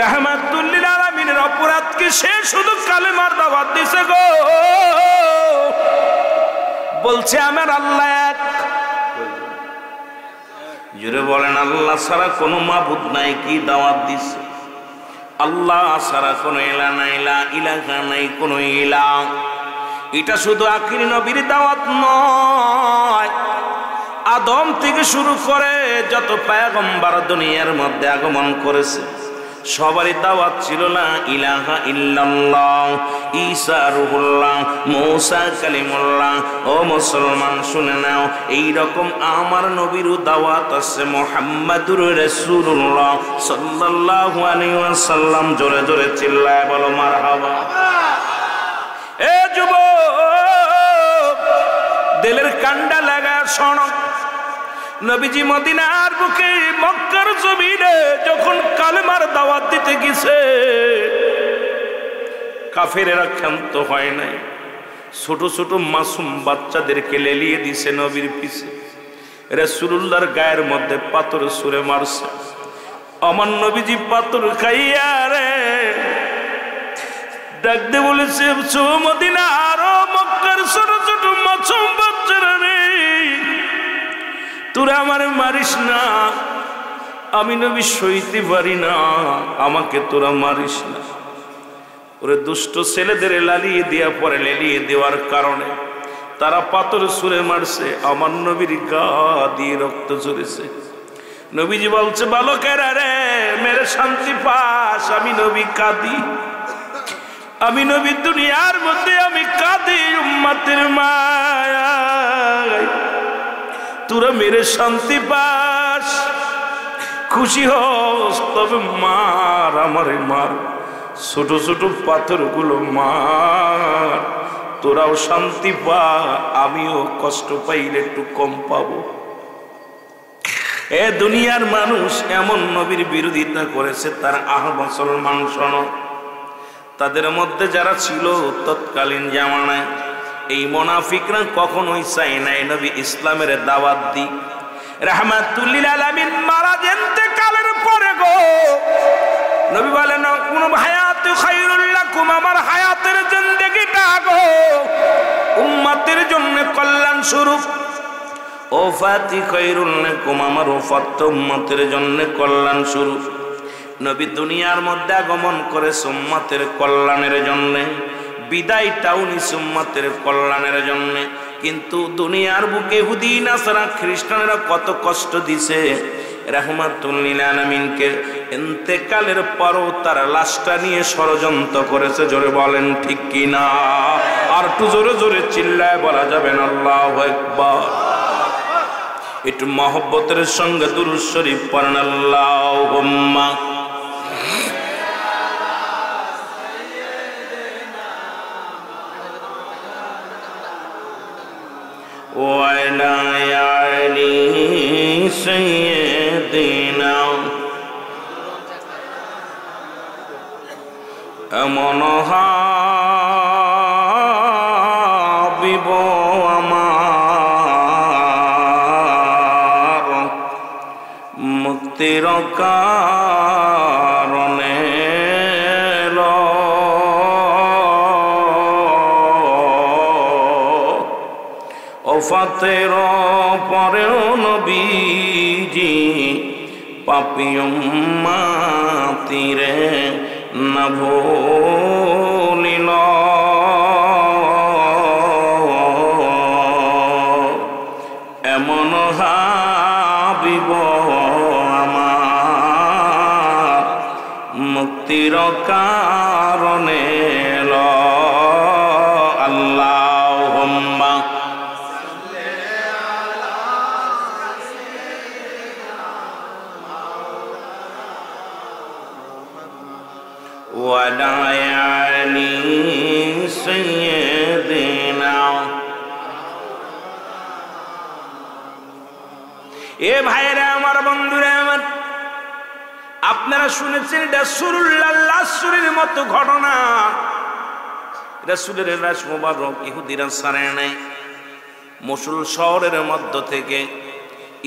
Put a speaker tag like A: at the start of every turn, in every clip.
A: রাহমাতুল লিল আলামিনের অপরাধ কি সে শুধু কালেমার দাওয়াত দিছে গো, বলছে আমার আল্লাহ এক। জোরে বলেন আল্লাহ ছাড়া কোনো মাবুদ নাই, কি দাওয়াত দিছে? আল্লাহ ছাড়া কোনো ইলাহ নাই, লা ইলাহা নাই কোনো ইলাহ। এটা শুধু আখিরি নবীর দাওয়াত নয়, আদম থেকে শুরু করে যত পয়গম্বর দুনিয়ার মধ্যে আগমন করেছে সবারই দাওয়াত ছিল লা ইলাহা ইল্লাল্লাহ। ঈসা রূহুল্লাহ, মূসা কালিমুল্লাহ। ও মুসলমান শুনে নাও, এই রকম আমার নবীরও দাওয়াত আছে, মুহাম্মাদুর রাসূলুল্লাহ সাল্লাল্লাহু আলাইহি ওয়াসাল্লাম। জোরে জোরে চিল্লায় বলো মারহাবা। এ যুবক, দিলের কান্ডা লাগা শোনো, নবীজি মদিনার বুকে মক্কার জমিনে যখন কালেমার দাওয়াত দিতে গেছে, কাফেরেরা ক্ষান্ত হয় নাই। ছোট ছোট মাসুম বাচ্চাদেরকে লেলিয়ে দিছে নবীর পিছে। রাসূলুল্লাহর গায়ের মধ্যে পাথর ছুঁড়ে মারছে। আমার নবীজি পাথর খাইয়া রে ডাকতে বলেছে, মদিনার মক্কার ছোট ছোট মাসুম বাচ্চারা রে, তোরা আমার মারিস না, আমি নবী সইতে পারি না, আমাকে তোরা মারিস না। ওরে দুষ্ট ছেলেদের লালিয়ে দেওয়া পরে লেলিয়ে দেওয়ার কারণে তারা পাথর ছুঁড়ে মারছে, আমার নবীর গা দিয়ে রক্ত ঝরেছে। নবীজি বলছে, বালকেরা রে, মেরে শান্তি পাস, আমি নবী কাঁদি, আমি নবী দুনিয়ার মধ্যে আমি কাঁদি উম্মতের মায়ায়, তোরা মেরে শান্তি পাস, খুশি হস, তবে মার, আমারে মার, ছোট ছোট পাথরগুলো মার, তোরাও শান্তি পা, আমিও কষ্ট পাইলে একটু কম পাবো। এ দুনিয়ার মানুষ এমন নবীর বিরোধিতা করেছে, তার মুসলমান শোনো, তাদের মধ্যে যারা ছিল তৎকালীন জামানায়, এই মুনাফিকরা কখনোই চায় না নবী ইসলামের দাওয়াত দি। রাহমাতুল লিল আলামিন মারা ইন্তেকালের পরে গো, নবী বলেন, কোন হায়াতু খায়রুল লাকুম, আমার হায়াতের জিন্দেগিটা গো উম্মতের জন্য কল্যাণ স্বরূপ, ওফাতি খায়রুল লাকুম, আমার ওফাত উম্মতের জন্য কল্যাণ স্বরূপ। নবী দুনিয়ার মধ্যে আগমন করে উম্মতের কল্যাণের জন্য, বিদায়টাও নিছে উম্মতের কল্যাণের জন্য। কিন্তু দুনিয়ার বুকে ইহুদি নাসারা খ্রিস্টানেরা কত কষ্ট দিছে রাহমাতুল লিল আলামিনকে, ইন্তেকালের পরও তার লাশটা নিয়ে ষড়যন্ত্র করেছে। জোরে বলেন ঠিক কিনা? আর একটু জোরে জোরে চিল্লায় বলা যাবে না আল্লাহু আকবার। একটু মহব্বতের সঙ্গে দুরূদ শরীফ পড়েন, আল্লাহুম্মা وعلى آل سيدنا এমন হাবিব আমার মুক্তির কারণে ওফাতের পরেও নবীজি পাপী উম্মতিরে না ভুলিল। এমন হাবিব আমার মুক্তির কারণে আল্লাহুম্মা وعلى آل سيدنا। এ ভাইরা আমার, বন্ধুরা আমার, আপনারা শুনেছেন রাসূলুল্লাহ লাশরীর মতো ঘটনা। রাসূলের লাশ মোবারক ইহুদিরা ছাড়ে নাই। মসুল শহরের মধ্য থেকে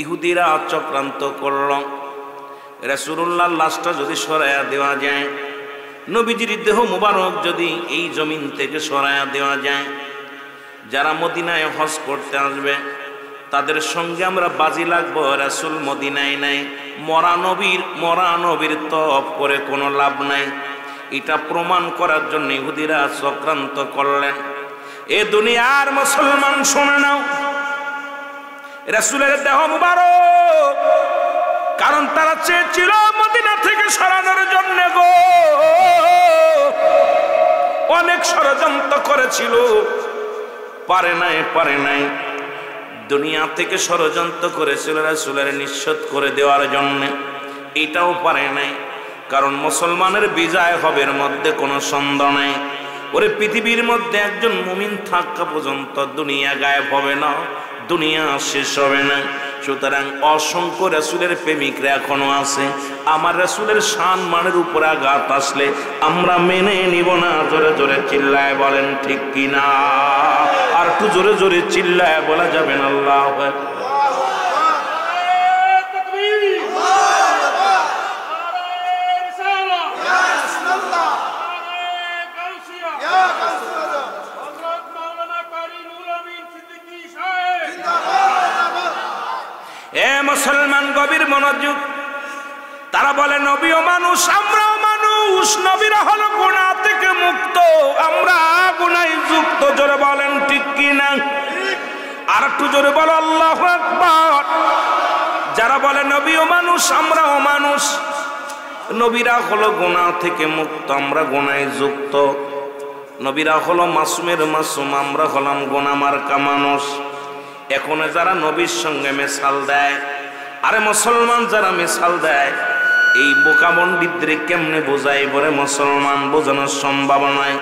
A: ইহুদিরা চক্রান্ত করল, রাসূলুল্লাহর লাশটা যদি সরায়া দেওয়া যায়, নবীজির দেহ মুবারক যদি এই জমিন থেকে সরায়া দেওয়া যায়, যারা মদিনায় হজ করতে আসবে তাদের সঙ্গে আমরা বাজি লাগবো রাসূল মদিনায় নাই, মরা নবীর তপ করে কোনো লাভ নাই। এটা প্রমাণ করার জন্য ইহুদিরা চক্রান্ত করলেন। এ দুনিয়ার মুসলমান শুনে নাও, রাসূলের দেহ মুবারক, কারণ তারা চেয়েছিল মদিনা থেকে সরানোর জন্য গো, অনেক ষড়যন্ত্র করেছিল, পারে নাই। দুনিয়া থেকে ষড়যন্ত্র করেছিল রাসূলের নিঃশেষ করে দেওয়ার জন্য, এটাও পারে নাই। কারণ মুসলমানের বিজয় হবে এর মধ্যে কোনো সন্দেহ নাই। ওরে পৃথিবীর মধ্যে একজন মুমিন থাকা পর্যন্ত দুনিয়া গায়েব হবে না, দুনিয়া শেষ হবে না। সুতরাং অসংখ্য রাসূলের প্রেমিকরা এখনো আছে। আমার রাসূলের সম্মানের উপর আঘাত আসলে আমরা মেনে নিব না। জোরে জোরে চিল্লায় বলেন ঠিক কিনা? আর একটু জোরে জোরে চিল্লায় বলা যাবে না আল্লাহু আকবার। এ মুসলমান গভীর মনোযোগ। তারা বলে নবীও মানুষ, আমরাও মানুষ, নবীরা হলো গুনাহ থেকে মুক্ত, আমরা গুনাহে যুক্ত। জোরে বলেন ঠিক কিনা? আর একটু জোরে বলো আল্লাহু আকবার। যারা বলে নবীও মানুষ, আমরাও মানুষ, নবীরা হলো গুনাহ থেকে মুক্ত, আমরা গুনাহে যুক্ত। নবীরা হলো মাসুমের মাসুম, আমরা হলাম গুনাহ মার্কা মানুষ। এখন যারা নবীর সঙ্গে মেশাল দেয়, আরে মুসলমান যারা মেশাল দেয়, এই বোকা পণ্ডিতদের কেমনে বোঝায় বলে মুসলমান বোঝানোর সম্ভাবনায়।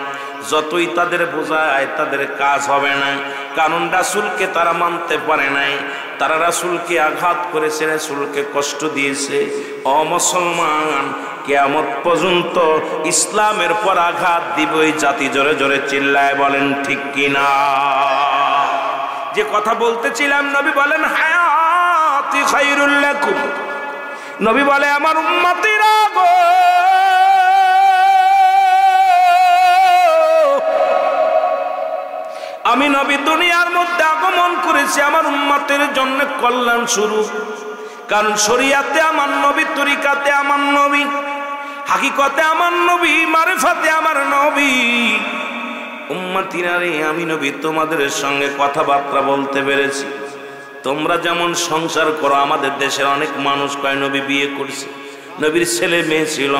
A: যতই তাদের বোঝায় তাদের কাজ হবে না, কারণ রাসূলকে তারা মানতে পারে নাই। তারা রাসূলকে আঘাত করেছে, রাসূলকে কষ্ট দিয়েছে। ও মুসলমান, কিয়ামত পর্যন্ত ইসলামের পর আঘাত দিবই জাতি। জোরে জোরে চিল্লায় বলেন ঠিক কিনা? যে কথা বলতেছিলাম, নবী বলেন হায়াতি খায়রুল লাকুম। নবী বলে আমার উম্মতিরা গো, আমি নবী দুনিয়ার মধ্যে আগমন করেছি আমার উম্মতের জন্য কল্যাণ শুরু। কারণ শরীয়তে আমার নবী, তরিকাতে আমার নবী, হাকিকতে আমার নবী, মারিফাতে আমার নবী। উম্মতিরা রে, আমি নবী তোমাদের সঙ্গে কথাবার্তা বলতে পেরেছি। তোমরা যেমন সংসার করো, আমাদের দেশের অনেক মানুষ কয় নবী বিয়ে করছে, নবীর ছেলে মেয়ে ছিল,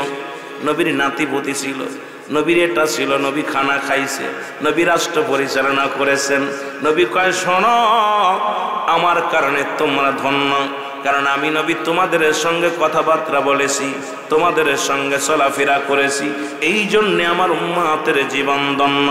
A: নবীর নাতিপুতি ছিল, নবীর এটা ছিল, নবী খানা খাইছে, নবী রাষ্ট্র পরিচালনা করেছেন। নবী কয় শোনো, আমার কারণে তোমরা ধন্য, কারণ আমি নবী তোমাদের সঙ্গে কথাবার্তা বলেছি, তোমাদের সঙ্গে চলাফেরা করেছি, এই জন্যে আমার উম্মতের জীবন ধন্য।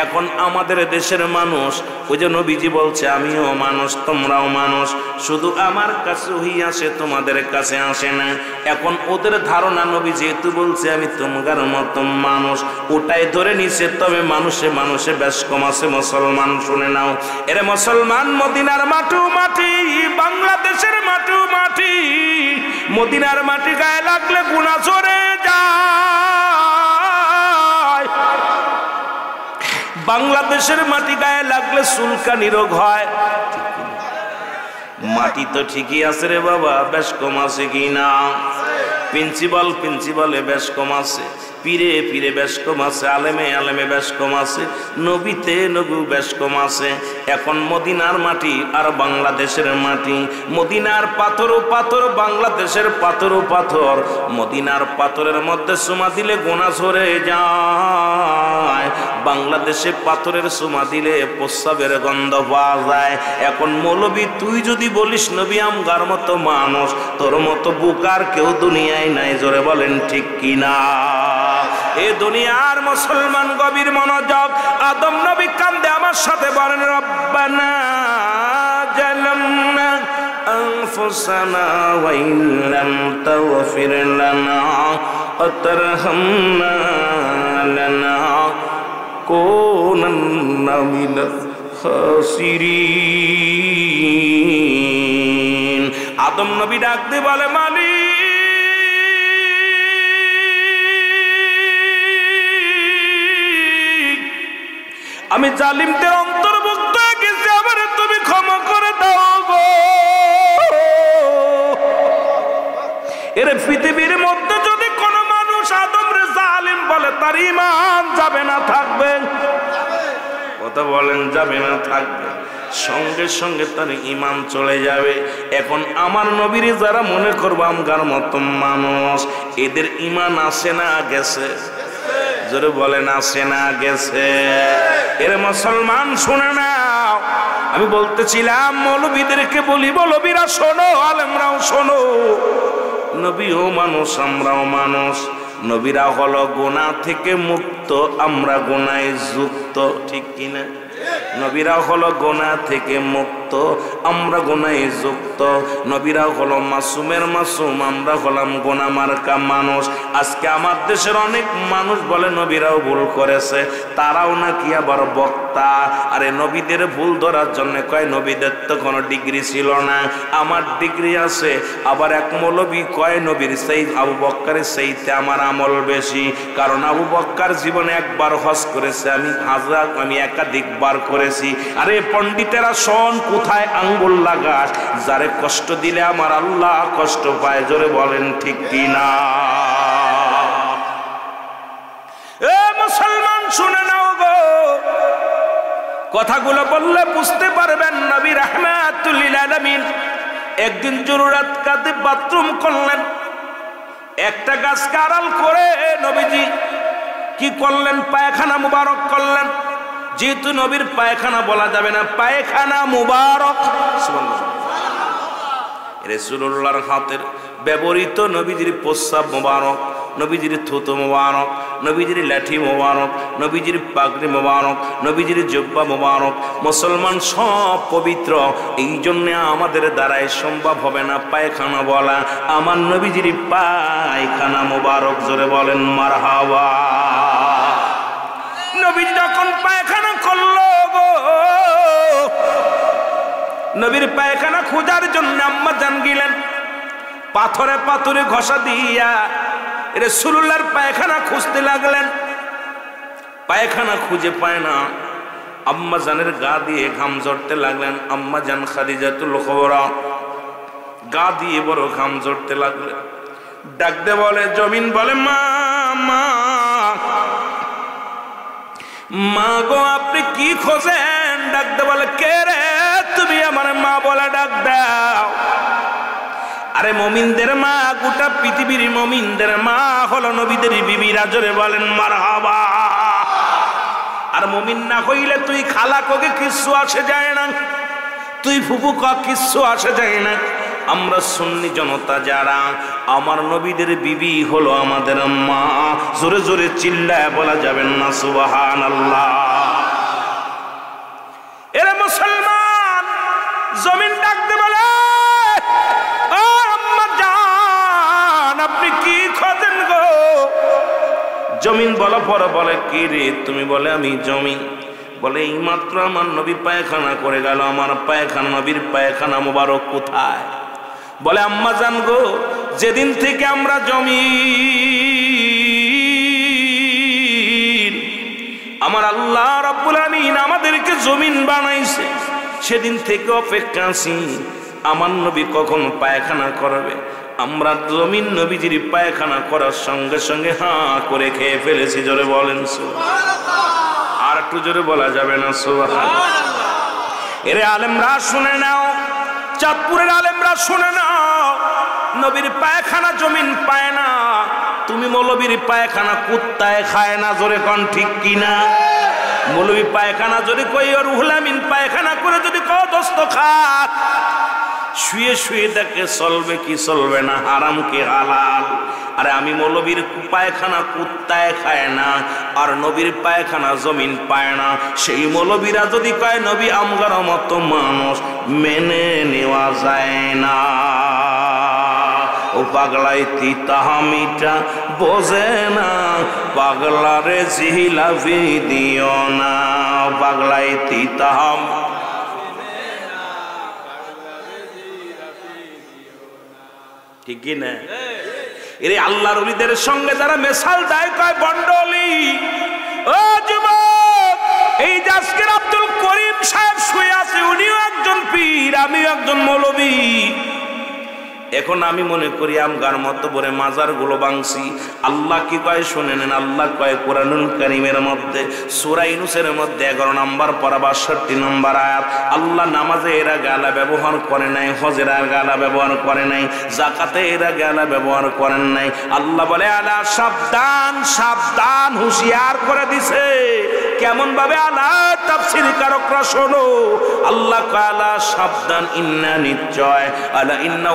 A: এখন আমাদের দেশের মানুষ, ওই যে নবীজি বলছে আমিও মানুষ, তোমরাও মানুষ, শুধু আমার কাছে ওহি আসে, তোমাদের কাছে আসে না। এখন ওদের ধারণা নবী যেহেতু বলছে আমি তোমার মতো মানুষ, ওটাই ধরে নিছে। তবে মানুষে মানুষে বেশ কম আছে। মুসলমান শুনে নাও, এরে মুসলমান, মদিনার মাটি মাটি, বাংলাদেশের মাটি মাটি, মদিনার মাটি গায়ে লাগলে গুনাহ চড়ে যায়। বাংলাদেশের মাটি গায়ে লাগলে চুলকানি রোগ হয়। মাটি তো ঠিকই আছে রে বাবা, বেশ কম আছে কি না? প্রিন্সিপালে বেশ কম আছে, পীরে পীরে বেশ কম আছে, আলেমে আলেমে বেশ কম আছে, নবীতে নবী বেশ কম আছে। এখন মদিনার মাটি আর বাংলাদেশের মাটি, মদিনার পাথরও পাথর, বাংলাদেশের পাথরও পাথর। মদিনার পাথরের মধ্যে চুমা দিলে গোনা ঝরে যায়, বাংলাদেশে পাথরের চুমা দিলে প্রস্রাবের গন্ধ পাওয়া যায়। এখন মৌলবী তুই যদি বলিস নবী আমগার মতো মানুষ, তোর মতো বুকার কেউ দুনিয়ায় নাই। জোরে বলেন ঠিক কিনা? এ দুনিয়ার মুসলমান গভীর মনোযোগ। আদম নবী কান্দে, আমার সাথে বলেন রব্বানা জালামনা আনফুসানা ওয়া ইল্লাম তাগফির লানা ওয়া তারহামনা লানাকুনান্না মিনাল খাসিরিন। আদম নবী ডাক দিয়ে বলে মালিক, আমি জালিমদের অন্তর্ভুক্ত গেছি, আমারে তুমি ক্ষমা করে দাও গো। এর পৃথিবীর মধ্যে যদি কোনো মানুষ আদমরে জালিম বলে, তার ঈমান যাবে না থাকবে? কথা বলেন, যাবে না থাকবে? সঙ্গে সঙ্গে তার ঈমান চলে যাবে। এখন আমার নবীর যারা মনে করবো আমগার মতো মানুষ, এদের ঈমান আসে না গেছে? জোরে বলেন, আসে না গেছে? এর মুসলমান শুনে নাও, আমি বলতেছিলাম মৌলবীদেরকে বলি, মৌলবীরা শোনো, আলেমরাও শোনো, নবীও মানুষ, আমরাও মানুষ। নবীরা হলো গুনাহ থেকে মুক্ত, আমরা গুনাহে যুক্ত, ঠিক কিনা? নবীরা হলো গুনাহ থেকে মুক্ত, আমরা গুনাহে যুক্ত। নবীরা হলো মাসুমের মাসুম, আমরা হলাম গুনাহ মার্কা মানুষ। আজকে আমার দেশের অনেক মানুষ বলে নবীরাও ভুল করেছে, তারাও নাকি আবার বক্তা। আরে নবীদের ভুল ধরার জন্য কয় নবীদের তো কোনো ডিগ্রি ছিল না, আমার ডিগ্রি আছে। আবার এক মৌলবী কয় নবীর সেই আবু বক্কারের সেইতে আমার আমল বেশি, কারণ আবু বক্কার জীবনে একবার হজ করেছে, আমি একাধিকবার করেছি। আরে পণ্ডিতেরা শোন, কোথায় আঙ্গুল লাগাস? যারে কষ্ট দিলে আমার আল্লাহ কষ্ট পায়, জোরে বলেন ঠিক কিনা? এ মুসলমান শুনে নাও গো, কথাগুলো বললে বুঝতে পারবেন। নবী রাহমাতুল লিল আলামিন একদিন জরুরাত কাঁদে বাথরুম করলেন, একটা গাছকে আড়াল করে নবীজি কি করলেন? পায়খানা মুবারক করলেন। যেহেতু নবীর পায়খানা বলা যাবে না, পায়খানা মুবারক, রাসূলুল্লাহর হাতের ব্যবহৃত নবীজির প্রস্রাব মুবারক, নবীজির থুতু মুবারক, নবীজির লাঠি মুবারক, নবীজির পাগড়ি মুবারক, নবীজির জুব্বা মুবারক। মুসলমান সব পবিত্র, এই জন্য আমাদের দ্বারাই সম্ভব হবে না পায়খানা বলা। আমার নবীজির পায়খানা মুবারক, জোরে বলেন মারহাবা। নবী যখন পায়খানা করলো গো, নবীর পায়খানা খোঁজার জন্য আম্মা জান গেলেন, পাথরে পাথরে ঘষা দিয়া রাসূলুল্লাহর পায়খানা খুঁজতে লাগলেন। পায়খানা খুঁজে পায় না, আম্মা জানের গা দিয়ে ঘাম ঝরতে লাগলেন। আম্মা জান খাদিজাতুল কুবরা গা দিয়ে বড় ঘাম ঝরতে লাগলেন। ডাকতে বলে, জমিন বলে, মা মা মা গো, আপনি কি খোঁজেন? ডাকতে বলে, কে রে তুমি? আমার মা বলে ডাক দাও। আরে মুমিনদের মা, গোটা পৃথিবীর মুমিনদের মা হলো নবীদের বিবিরা, জোরে বলেন মারহাবা। আর মুমিন না হইলে তুই খালা ককে কিচ্ছু আসে যায় না, তুই ফুফু ক কিচ্ছু আসে যায় না। আমরা সুন্নি জনতা যারা, আমার নবীদের বিবি হলো আমাদের মা। জোরে জোরে চিল্লায় বলা যাবেন না সুবহানাল্লাহ। এরে মুসলমান, জমিন ডাকতে বলে, ও আম্মা জান, আপনি কি খোঁজেন গো? জমিন বলা পর বলে, কি রে তুমি? বলে, আমি জমিন। বলে, এই মাত্র আমার নবী পায়খানা করে গেল, আমার পায়খানা, নবীর পায়খানা মুবারক কোথায়? বলে, আম্মা জান গো, যেদিন থেকে আমরা জমিন, আমার আল্লাহ রাব্বুল আমিন আমাদেরকে জমিন বানাইছে, সেদিন থেকে অপেক্ষা আছি আমার নবী কখন পায়খানা করবে। আমরা জমিন নবীজির পায়খানা করার সঙ্গে সঙ্গে হাঁ করে খেয়ে ফেলেছি। জোরে বলেন সুবহানাল্লাহ। আর একটু জোরে বলা যাবে না সুবহানাল্লাহ? এরে আলেমরা শুনে নাও, চাঁদপুরের আলেমরা শুনে নাও, নবীর পায়খানা জমিন পায় না। তুমি মৌলবীর পায়খানা কুত্তায় খায় না, জোরে কোন ঠিক কিনা? মৌলবী পায়খানা যদি কই, আর রুহুল আমিন পায়খানা করে যদি কও দোস্ত খা, শুয়ে শুয়ে দেখে চলবে কি চলবে না, হারাম কি হালাল। আরে আমি মৌলবীর পায়খানা কুত্তায় খায় না, আর নবীর পায়খানা জমিন পায় না। সেই মৌলবীরা যদি কয় নবী আমগার মতো মানুষ, মেনে নেওয়া যায় না। ও পাগলাই তিতা মিঠা বোঝে না, পাগলারে জিলাপি দিও না। পাগলাই তিতা ঠিক না? এর আল্লাহর ওলিদের সঙ্গে যারা মেশাল দেয় কয় বন্ডলি। ও যুবক, এই যে আজকের আব্দুল করিম সাহেব শুয়ে আছে, উনিও একজন পীর, আমিও একজন মৌলবী। এখন আমি মনে করি আমগার মতো বলে মাজার গুলো ভাঙছি। আল্লাহ কি কয় শুনে নেন। আল্লাহ কয় কোরআনুল কারীমের মধ্যে সূরা ইউনূসের মধ্যে 11 নম্বর পারা 62 নম্বর আয়াত, আল্লাহ নামাজে এরা গালা ব্যবহার করে নাই, হজের গালা ব্যবহার করে নাই, যাকাতে এরা গালা ব্যবহার করেন নাই। আল্লাহ বলে আলা সাবধান সাবধান, হুঁশিয়ার করে দিছে। কেমন ভাবে? আলা তাফসীর কারকরা শোনো, আল্লাহ কালা সাবধান, ইন্না নিশ্চয়, আলা ইন্না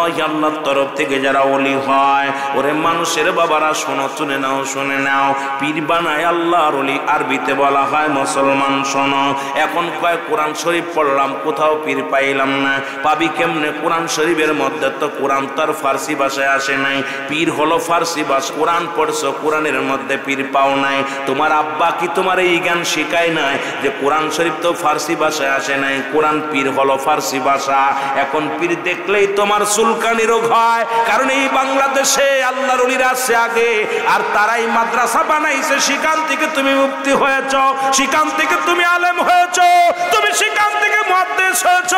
A: আল্লাহর তরফ থেকে যারা ওলি হয়, ওরে মানুষের বাবারা শোনো, শুনে নাও শুনে নাও, পীর বানায় আল্লাহর ওলি, আরবিতে বলা হয় মুসলমান। শোনো, এখন কয় কোরআন শরীফ পড়লাম, কোথাও পীর পাইলাম না। পাবি কেমনে? কোরআন শরীফের মধ্যে তো কোরআন তার ফার্সি ভাষায় আসে নাই, পীর হলো ফার্সি ভাষা। কোরআন পড়ছো, কোরআনের মধ্যে পীর পাও নাই। তোমার আব্বা কি তোমার এই জ্ঞান শিখায় নাই যে কোরআন শরীফ তো ফার্সি ভাষায় আসে নাই, কোরআন পীর হলো ফার্সি ভাষা? এখন পীর দেখলেই তোমার চুলকানি রোগ হয়, কারণ এই বাংলাদেশে আল্লাহর ওলিরা আছে আগে, আর তারাই মাদ্রাসা বানাইছে। সেখান থেকে তুমি মুক্তি হয়েছ, সেখান থেকে তুমি আলেম হয়েছ, তুমি সেখান থেকে মুহাদ্দিস হয়েছ,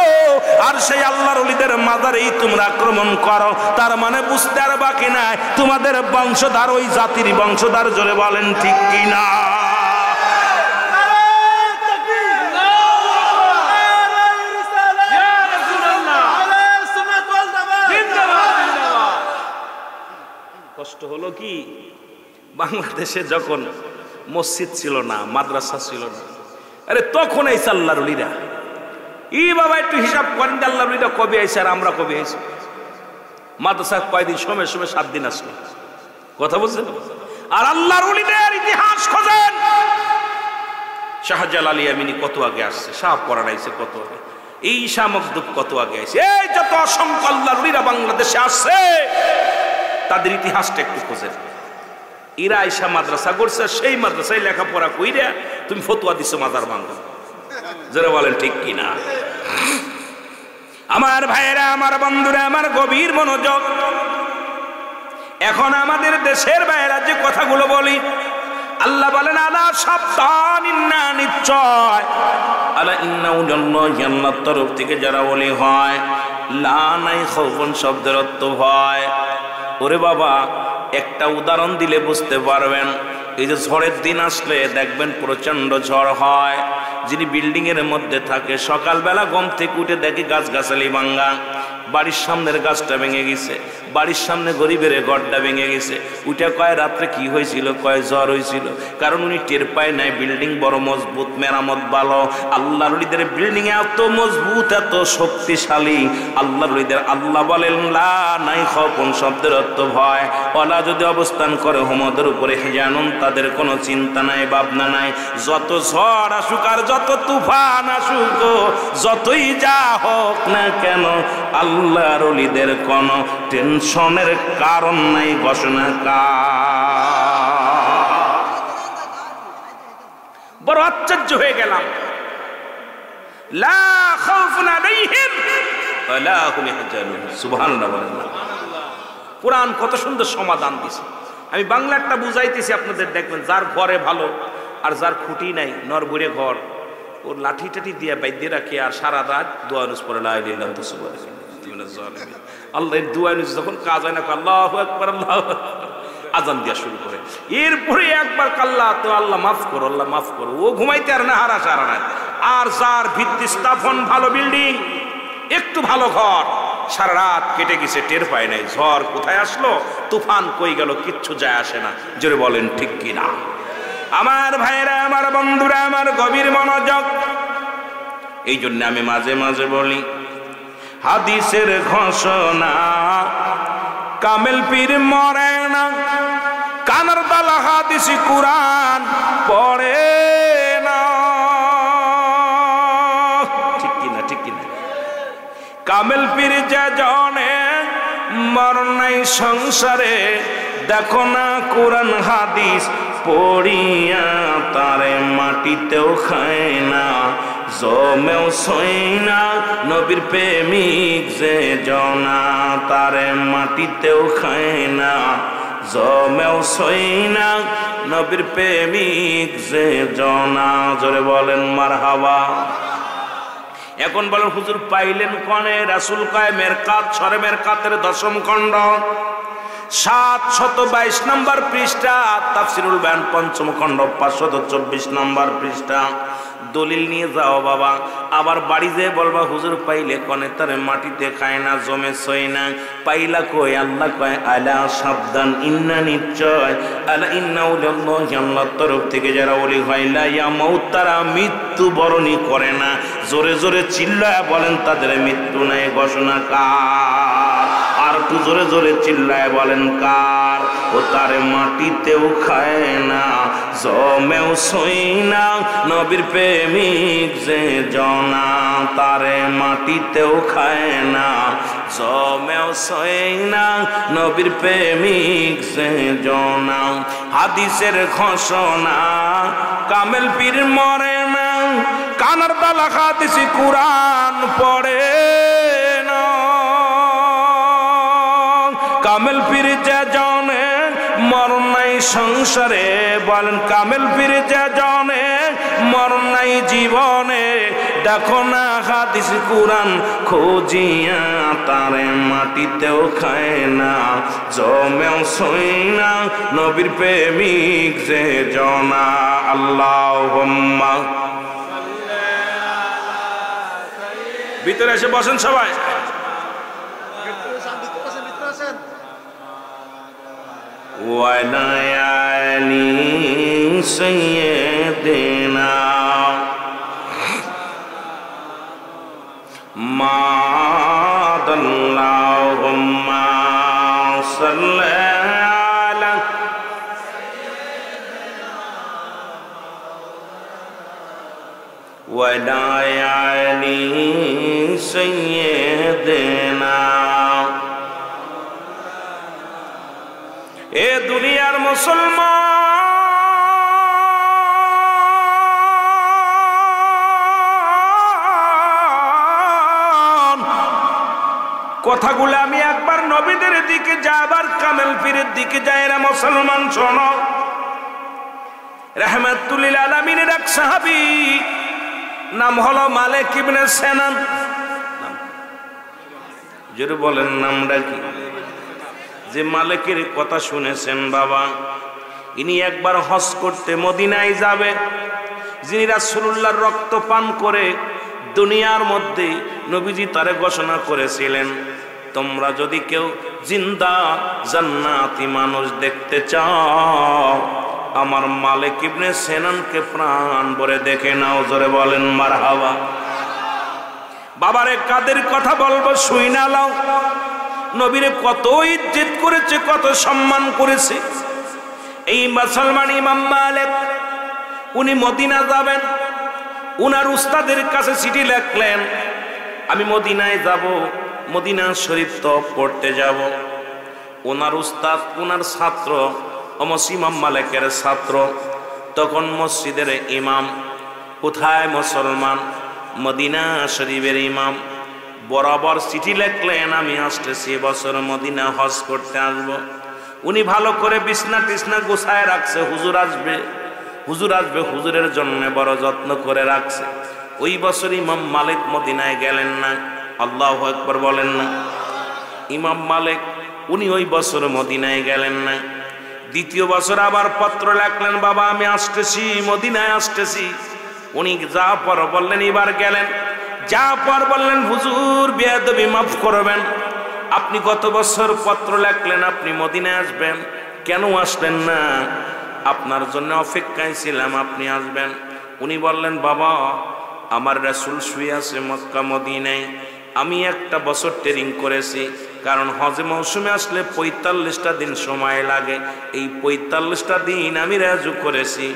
A: আর সেই আল্লাহর ওলিদের মাজারেই তোমরা আক্রমণ করো। তার মানে বুঝতে আর বাকি নাই তোমাদের বংশধর ওই জাতির বংশধর। জোরে বলেন ঠিক কিনা? কষ্ট হলো কি, বাংলাদেশে যখন মসজিদ ছিল না, মাদ্রাসা ছিল না, আরে তখন আইসা আল্লাহর ওলিরা। ই বাবা একটু হিসাব করেন, আল্লাহর ওলিরা কবে আইসা আর আমরা কবে আইসি? মাদ্রাসা কয়দিন, সময় 7 দিন আসলো। কথা বলছেন? আর আল্লাহর ওলিদের ইতিহাস খোঁজেন। শাহজালাল ইয়ামিনী কত আগে আসছে, শাহ পরাণ আইছে কত আগে, এই শাহ মখদুম কত আগে আইছে, এই যত অসংখ্য আল্লাহর ওলিরা বাংলাদেশে আসছে, তাদের ইতিহাসটা একটু খোঁজেন। এরা আইসা মাদ্রাসা করছে, সেই মাদ্রাসায় লেখাপড়া কইরা তুমি ফতোয়া দিছো মাজার ভাঙা। যারা বলেন ঠিক কিনা? আমার ভাইয়েরা, আমার বন্ধুরা, আমার গভীর মনোযোগ। এখন আমাদের দেশের ভাইয়েরা যে কথাগুলো বলি, আল্লাহ বলেন আলা সাবধান, ইন্না নিশ্চয়, আলা ইন্না আল্লাহর তরফ থেকে যারা ওলি হয়, লা নাই খাউফুন শব্দের অর্থ ভয়। ওরে বাবা, একটা উদাহরণ দিলে বুঝতে পারবেন। এই যে ঝড়ের দিন আসলে দেখবেন প্রচন্ড ঝড় হয়, যিনি বিল্ডিং এর মধ্যে থাকে সকালবেলা ঘুম থেকে উঠে দেখে গাছগাছালি ভাঙ্গা, বাড়ির সামনের গাছটা ভেঙে গেছে, বাড়ির সামনে গরিবের ঘরটা ভেঙে গেছে। উঠে কয় রাত্রে কি হয়েছিল, কয় জ্বর হয়েছিল। কারণ উনি টের পায় নাই বিল্ডিং বড় মজবুত, মেরামত ভালো। আল্লাহর ওলিদের বিল্ডিং এত মজবুত, এত শক্তিশালী। আল্লাহর ওলিদের আল্লাহ বলেন লা নাই খাউফুন শব্দের অর্থ ভয়। ওলা যদি অবস্থান করে হুমদের উপরে জানুন, তাদের কোনো চিন্তা নাই, ভাবনা নাই। যত ঝড় আসুক আর যত তুফান আসুক, যতই যা হোক না কেন, আল্লাহর ওলিদের কোনো টেনশনের কারণ নাই। ঘোষণা বড় আশ্চর্য হয়ে গেলাম। লা খাউফুন আলাইহিম ওয়া লা হুম ইয়াহজানুন। সুবহানাল্লাহ। কোরআন কত সুন্দর সমাধান দিছে। আমি বাংলাটা বুঝাইতেছি আপনাদের, দেখবেন যার ঘরে ভালো আর যার খুঁটি নাই, নরবরে ঘর, ওর লাঠি টাঠি দিয়ে বাইদ্যে রাখে আর সারা রাত দোয়া নুস পড়ে লা ইলাহা ইল্লাল্লাহ সুবহানাল্লাহ। আল্লাহর দোয়া নুস যখন কাজ হয় না, আল্লাহু আকবার, আল্লাহু আকবার, আজান দিয়া শুরু করে। এরপরে একবার কাল্লা তো আল্লাহ মাফ করো, আল্লাহ মাফ করো, ও ঘুমাইতে আর না, হারা সারা রাত। আর যার ভিত্তি স্থাপন ভালো, বিল্ডিং, একটু ভালো ঘর, সারা রাত কেটে গেছে, টের পায় নাই। ঝড় কোথায় আসলো, তুফান কই গেল, কিচ্ছু যায় আসে না। জোরে বলেন ঠিক কিনা? আমার ভাইরা, আমার বন্ধুরা, আমার গভীর মনোযোগ। এই জন্য আমি মাঝে মাঝে বলি, হাদিসের ঘোষণা কামেল পীর মরে না, কানার দালা হাদিসি কুরআন পড়ে না। ঠিক কিনা? ঠিক কিনা? কামেল পীর যে জনে মর নাই সংসারে, দেখো না কোরআন হাদিস পড়িয়া তারে মাটিতেও খায় না, জমেও সই না। নবীর প্রেমিক যে জনা, তারে মাটিতেও খায় না, জমেও সই না। নবীর প্রেমিক যে জনা, জোরে বলেন মারহাবা। এখন বলেন হুজুর পাইলেন কনে? রাসূল কয় মেরকাত, সরে মেরকাতের 10ম খণ্ড 722 নম্বর পৃষ্ঠা, তাফসীরুল বায়ান 5ম খণ্ড 524 নম্বর পৃষ্ঠা। দলিল নিয়ে যাও বাবা, আবার বাড়ি যেয়ে বলবা হুজুর পাইলে কনে? তারে মাটিতে খায় না, জমে ছয় না। পাইলা কই? আল্লাহ কয় আলা, সাবধান, ইন্না, নিশ্চয়, আলা ইন্না উলিয়াল্লাহি, আল্লাহর তরফ থেকে যারা ওলি হয়, লা ইয়ামুত, তারা মৃত্যু বরণই করে না। জোরে জোরে চিল্লায় বলেন তাদের মৃত্যু নাই। ঘোষণা কার? আর একটু জোরে জোরে চিল্লায় বলেন কার? ও তারে মাটিতেও খায় না, জমেও ছয় না। নবীর প্রেমিক যে জনা, তারে মাটিতেও খায় না, জমেও ছয় না। নবীর প্রেমিক যে জনা। হাদিসের ঘোষণা, কামেল পীর মরে না, কানার তালা হাদিসি কুরআন পড়ে না। কামেল পীর যে জনে মরণ নাই সংসারে, বলেন কামেল পীর যে জনে মরণ নাই জীবনে। দেখো না হাদিস কুরআন খোঁজিয়া, তারে মাটিতেও খায় না, জমেও ছয় না। নবীর প্রেমিক যে জনা। আল্লাহুম্মা ভিতরে এসে বসেন সবাই। وعلى آل سيدنا محمد اللهم صل على وعلى آل سيدنا। এ দুনিয়ার মুসলমান, কথাগুলো আমি একবার নবীদের দিকে যাই, আবার কামেল পীরের দিকে যাই। রে মুসলমান শোনো, রাহমাতুল লিল আলামিনের এক সাহাবী নাম হলো মালিক ইবনে সিনান। জোরে বলেন নামটা কি? যে মালিকের কথা শুনেছেন বাবা, ইনি একবার হজ করতে মদিনায় যাবে। যিনি রাসূলুল্লাহর রক্ত পান করে দুনিয়ার মধ্যে নবীজি তারে ঘোষণা করেছিলেন, তোমরা যদি কেউ জিন্দা জান্নাতি মানুষ দেখতে চাও, আমার মালিক ইবনে সিনানকে প্রাণ ভরে দেখে নাও। জোরে বলেন মারহাবা। বাবারে কাদের কথা বলবো, শুই না লাও। নবীরে কত ইজ্জত করেছে, কত সম্মান করেছে। এই মুসলমান ইমাম মালিক, উনি মদিনা যাবেন। উনার উস্তাদের কাছে চিঠি লিখলেন, আমি মদিনায় যাব, মদিনা শরীফ তো পড়তে যাব। ওনার উস্তাদ, ওনার ছাত্র, ইমাম মালিকের ছাত্র, তখন মসজিদের ইমাম। কোথায় মুসলমান? মদিনা শরীফের ইমাম। বরাবর চিঠি লিখলেন, আমি আসতেছি, বছর মদিনা হজ করতে আসব। উনি ভালো করে বিছনা টিছনা গোছায় রাখছে, হুজুর আসবে, হুজুর আসবে, হুজুরের জন্য বড় যত্ন করে রাখছে। ওই বছর ইমাম মালিক মদিনায় গেলেন না। আল্লাহু আকবার বলেন না। ইমাম মালিক উনি ওই বছর মদিনায় গেলেন না। দ্বিতীয় বছর আবার পত্র লিখলেন, বাবা আমি আসতেছি, মদিনায় আসতেছি। উনি যা পর বললেন, এবার গেলেন। যা পর বললেন, হুজুর বেয়াদবি মাফ করবেন, আপনি গত বছর পত্র লিখলেন আপনি মদিনায় আসবেন, কেন আসলেন না? আপনার জন্য অপেক্ষায় ছিলাম, আপনি আসবেন। উনি বললেন, বাবা আমার রাসূল শুয়ে আছে মক্কা মদিনায়, আমি একটা বছর ট্রেনিং করেছি, কারণ হজে মৌসুমে আসলে ৪৫টা দিন সময় লাগে। এই ৪৫টা দিন আমি রাজু করেছি,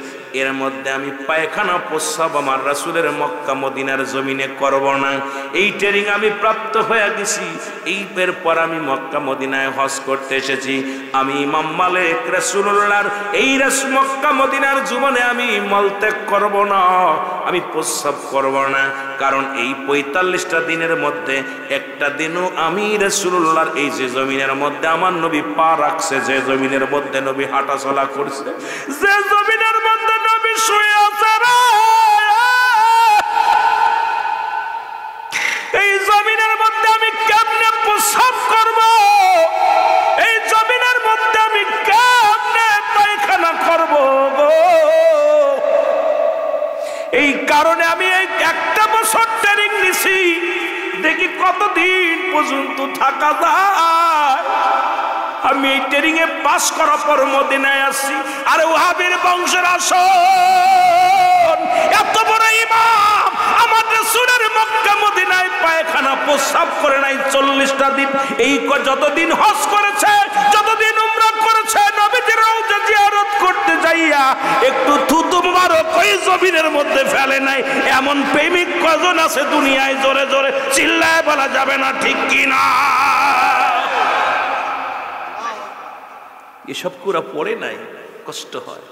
A: এর মধ্যে আমি পায়খানা প্রস্রাব আমার রাসূলের মক্কা মদিনার জমিনে করব না। এই ট্রেনিং আমি প্রাপ্ত হয়ে গেছি, এই পর আমি মক্কা মদিনায় হজ করতে এসেছি। আমি ইমাম মালিক রাসূলুল্লাহর এই মক্কা মদিনার জীবনে আমি মলত্যাগ করব না। আমি প্রস্রাব করব না, কারণ এই ৪৫টা দিনের মধ্যে একটা দিনও আমি রাসূলুল্লাহর এই যে জমিনের মধ্যে আমার নবী পা রাখছে, যে জমিনের মধ্যে নবী হাঁটা চলা করছে, যে জমিনের মধ্যে নবী শুয়ে আছে, এই জমিনের মধ্যে আমি কেমনে প্রস্রাব করব, এই জমিনের মধ্যে আমি কেমনে পায়খানা করব গো। এই কারণে আমি এই একটা বছর ট্রেনিং নিছি, দেখি কতদিন পর্যন্ত থাকা যায়। আমি এই ট্রেনিং এ পাস করার পর মদিনায় আসছি। আরে ওহাবীর বংশের আসন, এত বড় ইমাম আমার রাসূলের মক্কা মদিনায় পায়খানা প্রস্রাব করে নাই ৪০টা দিন। এই যতদিন হজ করেছে, যতদিন উমরা করেছে, নবীজির রওজা জিয়ারত করতে যাইয়া একটু থুতু মুবারক ওই জমিনের মধ্যে ফেলে নাই, এমন প্রেমিক কজন আছে দুনিয়ায়? জোরে জোরে চিল্লায় বলা যাবে না, ঠিক কি না? এসব কুরা পড়ে নাই, কষ্ট হয়।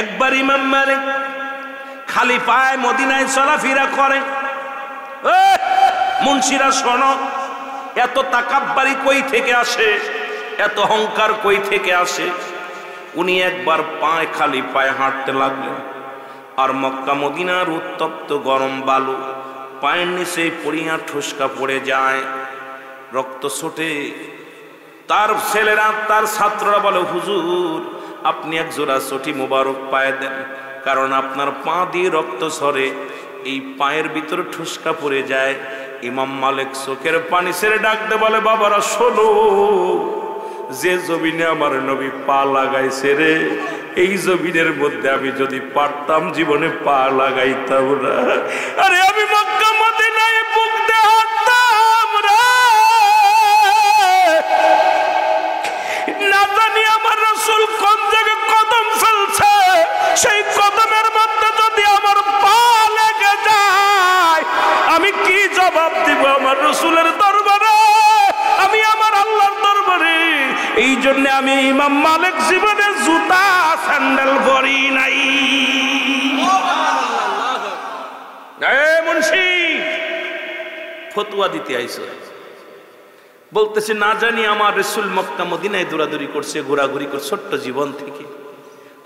A: একবার ইমাম মালিক খালি পায়ে মদিনায় চলাফেরা করে। মুন্সিরা শোনো, এত তাকাব্বারি কই থেকে আসে, এত অহংকার কই থেকে আসে? উনি একবার পায়ে খালি পায়ে হাঁটতে লাগলেন, আর মক্কা মদিনার উত্তপ্ত গরম বালু পায়ের নিচে পড়িয়া ঠুসকা পড়ে যায়, রক্ত ছোটে। তার ছেলেরা, তার ছাত্ররা বলে, হুজুর আপনি এক জোড়া চটি মোবারক পায়ে দেন, কারণ আপনার পা দিয়ে রক্ত ঝরে, এই পায়ের ভিতরে ঠুসকা পড়ে যায়। ইমাম মালিক চোখের পানি ছেড়ে ডাকতে বলে, বাবারা শোনো, যে জমিনে আমার নবী পা লাগাইছে রে, এই জমিনের মধ্যে আমি যদি পারতাম জীবনে পা লাগাইতাম না। আরে আমি মক্কা মদিনায় বুক দিয়ে হাঁটতাম রে, না জানি আমার রাসূল কোন জায়গায় কদম ফেলছে, সেই কদমের মধ্যে যদি আমার পা লেগে যায় আমি কি জবাব দিব আমার রাসূলের দরবারে, আমি আমার আল্লাহর দরবারে? এই জন্য আমি ইমাম মালিক জীবনে জুতা স্যান্ডেল পরি নাই। মুন্সি ফতুয়া দিতে আইছো, বলতেছে না জানি আমার রাসূল মক্কা মদিনায় দৌড়াদৌড়ি করছে, ঘোরাঘুরি করছে ছোট্ট জীবন থেকে,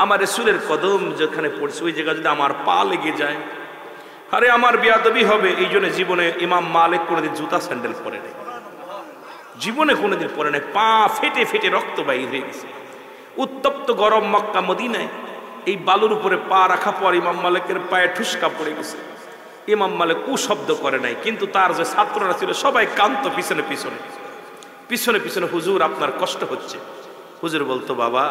A: আমার রাসূলের কদম যেখানে পড়ছে ওই জায়গা যদি আমার পা লেগে যায়, আরে আমার বেয়াদবি হবে। এই জন্য জীবনে ইমাম মালিক কোনোদিন জুতা স্যান্ডেল পরে নাই, জীবনে কোনোদিন পরে নাই। পা ফেটে ফেটে রক্ত বাইর হয়ে গেছে। উত্তপ্ত গরম মক্কা মদিনায় এই বালুর উপরে পা রাখা পর ইমাম মালিকের পায়ে ঠুসকা পড়ে গেছে। ইমাম মালিক শব্দ করে নাই, কিন্তু তার যে ছাত্ররা ছিল সবাই কান্ত পিছনে পিছনে পিছনে পিছনে, হুজুর আপনার কষ্ট হচ্ছে। হুজুর বলতো, বাবা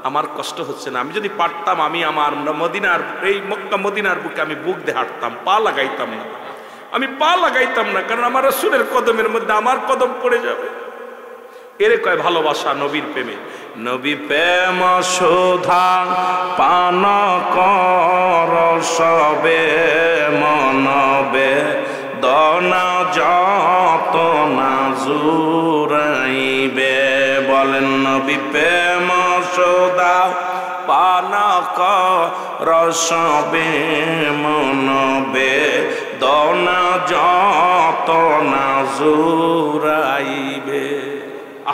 A: আমার কষ্ট হচ্ছে না, আমি যদি পারতাম আমি আমার মদিনার এই মক্কা মদিনার বুকে আমি বুক দিয়ে হাঁটতাম, পা লাগাইতাম না, আমি পা লাগাইতাম না, কারণ আমার রাসূলের কদমের মধ্যে আমার কদম পড়ে যাবে। এরে কয় ভালোবাসা নবীর প্রেমে। নবী প্রেম সুধা পান কর সবে মনবে, দনা যত না জুরাইবে। বলেন নবী প্রেম সুধা পান কর সবে মনবে, দনা যত না জুরাইবে।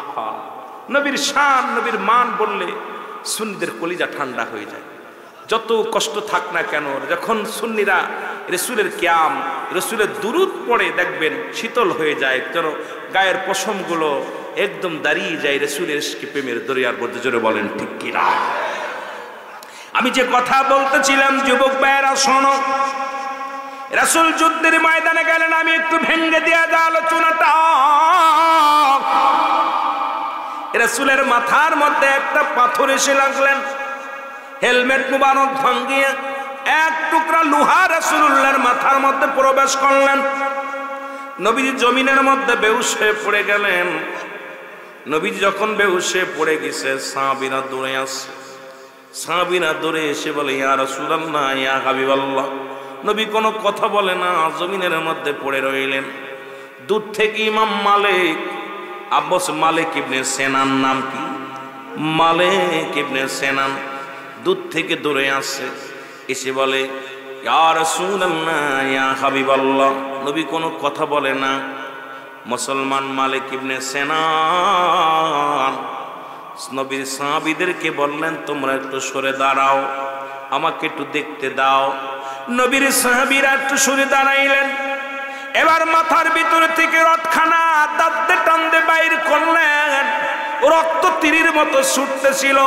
A: আহা, নবীর শান, নবীর মান বললে সুন্নিদের কলিজা ঠান্ডা হয়ে যায়। যত কষ্ট থাক না কেন, যখন সুন্নিরা রাসূলের কিয়াম, রাসূলের দুরূদ পড়ে দেখবেন শীতল হয়ে যায়, যেন গায়ের পশমগুলো একদম দাঁড়িয়ে যায় রাসূলের প্রেমের দরিয়ার মধ্যে। জোরে বলেন ঠিক কিনা? আমি যে কথা বলতেছিলাম, যুবক ভাইয়েরা শোনো, রাসূল যুদ্ধের ময়দানে গেলেন। আমি একটু ভেঙ্গে দেয়া যা আলোচনাটা। রাসূলের মাথার মধ্যে একটা পাথর এসে লাগলেন, হেলমেট মুবারক ভাঙ্গিয়ে এক টুকরা লোহা রাসূলুল্লাহর মাথার মধ্যে প্রবেশ করলেন। নবীজি জমিনের মধ্যে বেহুশ হয়ে পড়ে গেলেন। নবীজি যখন বেহুশ হয়ে পড়ে গেছে, সাহাবীরা দৌড়ে আসছে। সাহাবীরা দৌড়ে এসে বলে, ইয়া রাসূলুল্লাহ, ইয়া হাবিবাল্লাহ। নবী কোনো কথা বলে না, জমিনের মধ্যে পড়ে রইলেন। দূর থেকে ইমাম মালিক, আব্বাস মালিক ইবনে সেনান, নাম কি? মালিক ইবনে সেনান দূর থেকে দৌড়ে আসছে, এসে বলে, ইয়া রাসূলুল্লাহ, ইয়া হাবিবাল্লাহ। নবী কোনো কথা বলে না। মুসলমান মালিক ইবনে সিনান নবীর সাহাবীদেরকে বললেন, তোমরা একটু সরে দাঁড়াও, আমাকে একটু দেখতে দাও। নবীর সাহাবীরা একটু সরে দাঁড়াইলেন। এবার মাথার ভিতর থেকে রথখানা দাঁতে টানতে বাইর করলেন। রক্ত তীরের মতো ছুটতেছিল।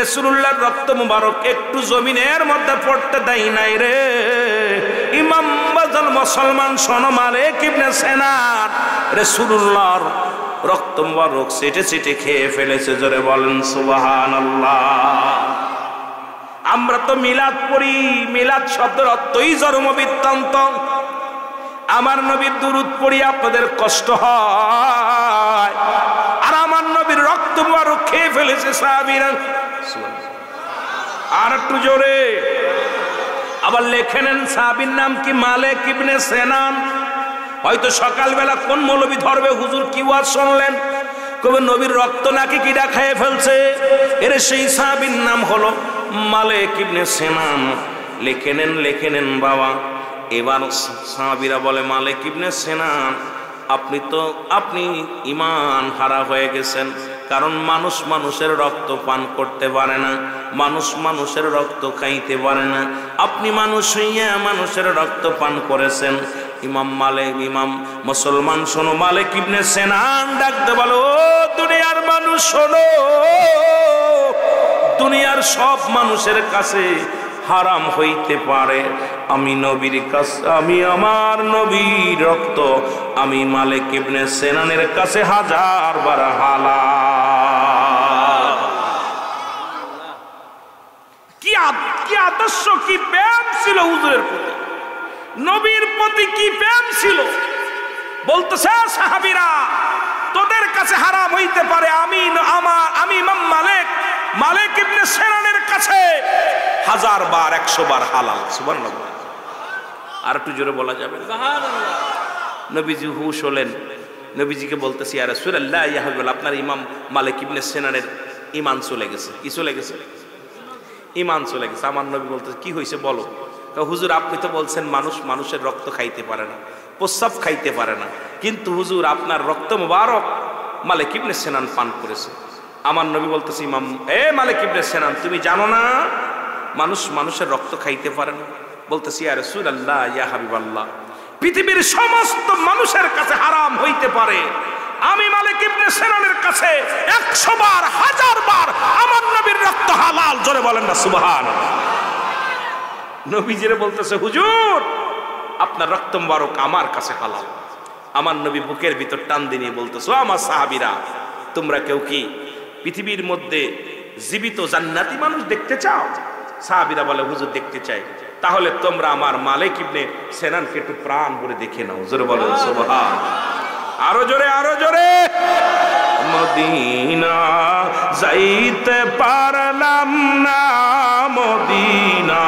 A: রাসূলুল্লাহর রক্ত মুবারক একটু জমিনের মধ্যে পড়তে দেয় নাই রে। ইমাম বাজাল মুসলমান শোনো, মালিক ইবনে সিনান রাসূলুল্লাহর রক্ত মুবারক চেটে চেটে খেয়ে ফেলেছে। জোরে বলেন সুবহানাল্লাহ। আমরা তো মিলাদ পড়ি, মিলাদ শব্দের অর্থই জন্ম বৃত্তান্ত। আমার নবীর দুরূদ পড়ি আপনাদের কষ্ট হয়, আর আমার নবীর রক্ত মুবারক খেয়ে ফেলেছে সাহাবীরা। আর একটু জোরে। আবার লেখে নেন সাহাবীর নাম কি? মালিক ইবনে সিনান। হয়তো সকালবেলা কোন মৌলবী ধরবে, হুজুর কি ওয়াজ শুনলেন, কবে নবীর রক্ত নাকি কিডা খেয়ে ফেলছে। এর সেই সাহাবীর নাম হলো মালিক ইবনে সিনান। লিখে নেন বাবা। এবার সাহাবীরা বলে, মালিক ইবনে সিনান, আপনি ঈমান হারা হয়ে গেছেন। কারণ মানুষ মানুষের রক্ত পান করতে পারে না, মানুষ মানুষের রক্ত খাইতে পারে না। আপনি মানুষ হইয়া মানুষের রক্ত পান করেছেন। ইমাম মুসলমান শোনো, মালিক ইবনে সিনান ডাকতে বলো, দুনিয়ার মানুষ শোনো, দুনিয়ার সব মানুষের কাছে হারাম হইতে পারে, আমি নবীর কাছে, আমি আমার নবীর রক্ত আমি মালিক ইবনে সিনানের কাছে 1000 বার হালাল। কি আদর্শ, কি প্রেম ছিল হুজুরের প্রতি, নবীর প্রতি কি প্রেম ছিল। বলতেছে সাহাবীরা, তোদের কাছে হারাম হইতে পারে, আমি ইমাম মালিক ইবনে সিনানের কাছে 1000 বার 100 বার হালাল। সুবহানাল্লাহ। আর একটু জোরে বলা যাবে সুবহানাল্লাহ। নবীজি হুশ হলেন। নবীজিকে বলতেছি, ইয়া রাসূলুল্লাহ, ইয়া হাবিবাল্লাহ, আপনার ইমাম মালিক ইবনে সিনানের ঈমান চলে গেছে। কি চলে গেছে? ঈমান চলে গেছে। আমার নবী বলতেছে, কি হয়েছে বলো। হুজুর, আপনি তো বলছেন মানুষ মানুষের রক্ত খাইতে পারে না, প্রস্রাব খাইতে পারে না, কিন্তু হুজুর আপনার রক্ত মুবারক মালিক ইবনে সিনান পান করেছে। আমার নবী বলতেছে, মালিক ইবনে সিনান, তুমি জানো না মানুষ মানুষের রক্ত খাইতে পারে না? বলতেছি, ইয়া রাসূলুল্লাহ, ইয়া হাবিবাল্লাহ, পৃথিবীর সমস্ত মানুষের কাছে হারাম হইতে পারে, আমি মালিক ইবনে সিনানের কাছে 100 বার 1000 বার আমার নবীর রক্ত হালাল। জোরে বলেন না সুবহানাল্লাহ। নবীজিরে বলতেছে, হুজুর আপনার রক্ত মুবারক আমার কাছে হালাল। আমার নবী বুকের ভিতর টান দিয়ে বলতেছে, আমার সাহাবীরা, তোমরা কেউ কি পৃথিবীর মধ্যে জীবিত জান্নাতি মানুষ দেখতে চাও? সাহাবীরা বলে, হুজুর দেখতে চাই। তাহলে তোমরা আমার মালিক ইবনে সিনানকে একটু প্রাণ ভরে দেখে নাও। জোরে বলেন সুবহানাল্লাহ। আরো জোরে, আরো জোরে। মদিনা যাইতে পারলাম না, মদিনা।